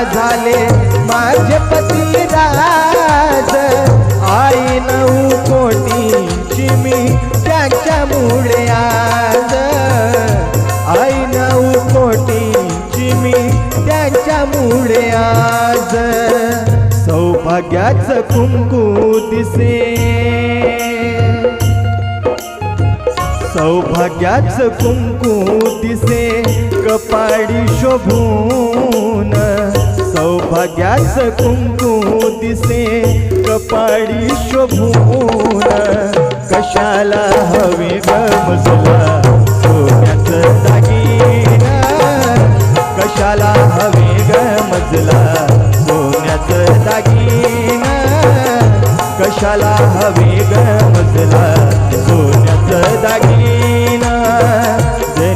झाले माझे पती राज आई 9 कोटीची मी त्याच्यामुळे आज आई 9 कोटीची मी त्याच्यामुळे आज सौभाग्याचं कुंकू दिसे सौभाग्याचं कुंकू दिसे कपाळी शोभून सौभाग्याचं कुंकू दिसे कपाळी शोभून कशाला हवे ग मजला